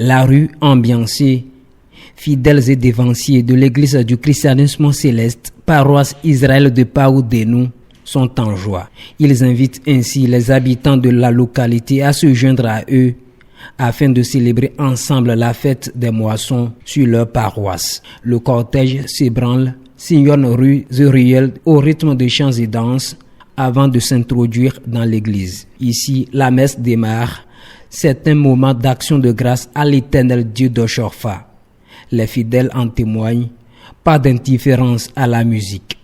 La rue ambiancée, fidèles et dévanciers de l'église du christianisme céleste, paroisse Israël de Paoudénou, sont en joie. Ils invitent ainsi les habitants de la localité à se joindre à eux afin de célébrer ensemble la fête des moissons sur leur paroisse. Le cortège s'ébranle, sillonne rues et ruelles au rythme de chants et danses avant de s'introduire dans l'église. Ici, la messe démarre. C'est un moment d'action de grâce à l'Éternel Dieu d'Ochorfa. Les fidèles en témoignent, pas d'indifférence à la musique.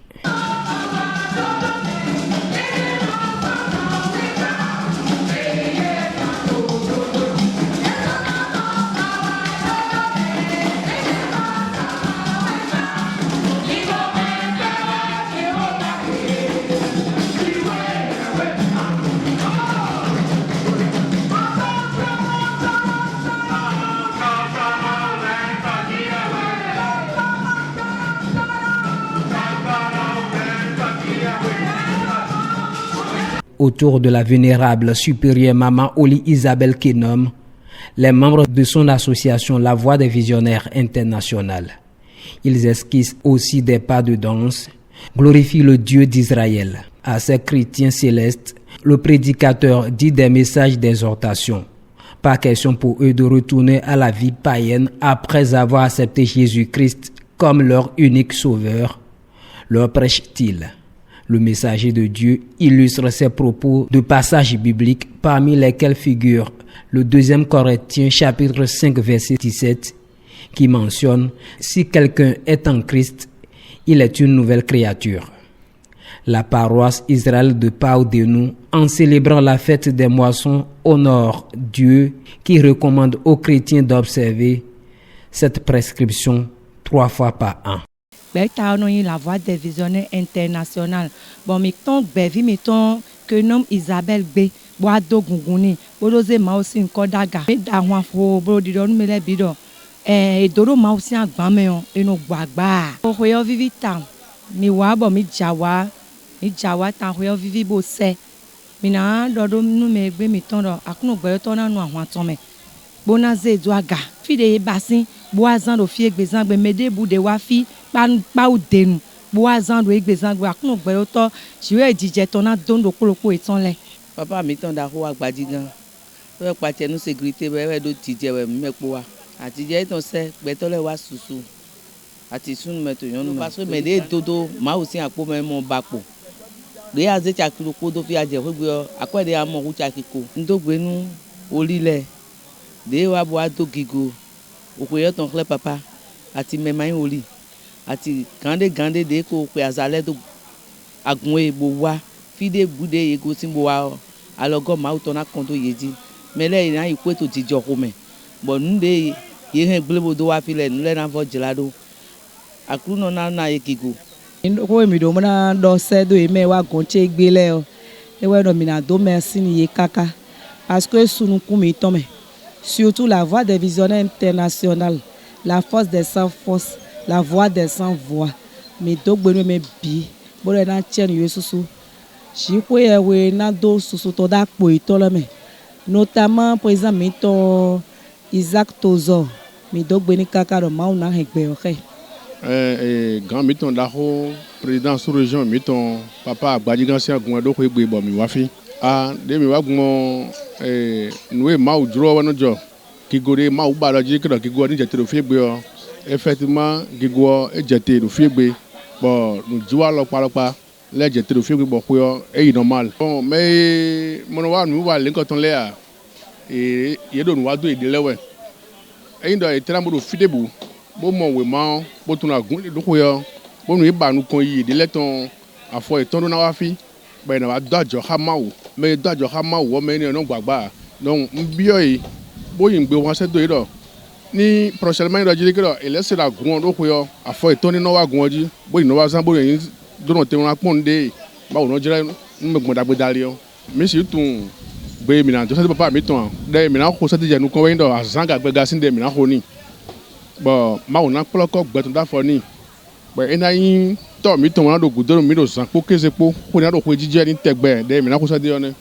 Autour de la vénérable supérieure Maman Oli Isabelle Kenom, les membres de son association La Voix des Visionnaires Internationales. Ils esquissent aussi des pas de danse, glorifient le Dieu d'Israël. À ces chrétiens célestes, le prédicateur dit des messages d'exhortation. Pas question pour eux de retourner à la vie païenne après avoir accepté Jésus-Christ comme leur unique sauveur. Leur prêche-t-il. Le messager de Dieu illustre ses propos de passages bibliques parmi lesquels figure le 2 Corinthiens chapitre 5 verset 17 qui mentionne « Si quelqu'un est en Christ, il est une nouvelle créature ». La paroisse Israël de Paoudénou, en célébrant la fête des moissons, honore Dieu qui recommande aux chrétiens d'observer cette prescription 3 fois par an. La Voix des Visionnaires Internationales. Bon, mettons, mettons que nom Isabelle B. Boado Gunguni, Bodoze Mausi Nkodaga, Dawan Fo, Bodidon Melebido, et Dodo Mausi Agbameon, et no Bagba. Oyo Vivita, Miwabo, Mijawa, Tanhoyo Vivibo Se, Mina, Dodo Numegbe, Mitondo, Akuno Boyotona, no Wantome, Bonaze Dwaga, Fide Bassin, Boazan of Fieg Bezang, Mede Bude Wafi, Paoudénou, Boazan de Egbezang, Akuno Boyoto, Jue Dijetona, Dondo Koloko et Tonle. Papa mitan da ho agbadigan we pate no sécurité we do tije we mepo wa atije itan se gbetole wa susu ati sunu meto yon no parce me de dodo ma o sin apo me mo bapo de aze chakiro ko do fi aje fugbe akwede amo hu chakiko ndogbenu orile de wa bo ado gigo okoyo ton kle papa ati me mai oli ati gande de ko pe azale do agun e bo wa fide bude yego simbo wa alogo ma utona kondo yeji mele ina ikweto jijo home bo nde ye glebo wa file nle na vo jelado akruno na yekigo ko mi do mona do se do ime wa gonche gbele o e we no mi na do merci ni ye kaka parce que sunu kumi tome surtout la Voix des Visionnaires Internationales, la force des sans force, la voix des sans voix mi do gbenu me bi bo le na chen yesusu si pouvez we na do susu to da po itolome notamment par exemple mito Isaac Tozo mi do gbe ni kakaro ma una hegbe oke grand miton da ho président sous région miton papa agbadigan si agun do ko egbe bo mi wa fi de mi wa gun nuwe ma o duro wono jo kigore ma o ba lo ji kiro kigo ni jete do fi egbe o effectivement gigo e jete do fi egbe bo nu jiwa lo palopa les jeter au fil de bois est normal. Bon, mais mon wa nous va l'incontrer là et il doit nous avoir de l'eau. Et il doit être un peu de fidèle. Bon, mon oui, man, bon, tu n'as pas de quoi. Bon, nous y nous connu de l'éton à fois et ton dans la fille. Ben, on va dodge hamao. Mais dodge hamao, mais non gbagba. Donc, bien, bon, il me voit cette deux là. Ni prochainement il doit dire que il laisse la grande au quoi à fois et ton dans la grande. Bon, il nous va s'en bon. Dono te una ponde ba ono jira me gboda gbe dali o mi si tun gbe mi na to se papa mi ton de mi na ko se je nu ko we ndo azanga gbe ga sin de mi na ho ni bo ma ona poloko gbe tun da fo ni bo ina yin to mi ton na do gudo mi do san po kese po ko na do ko jije ni tegbe de mi na ko se de one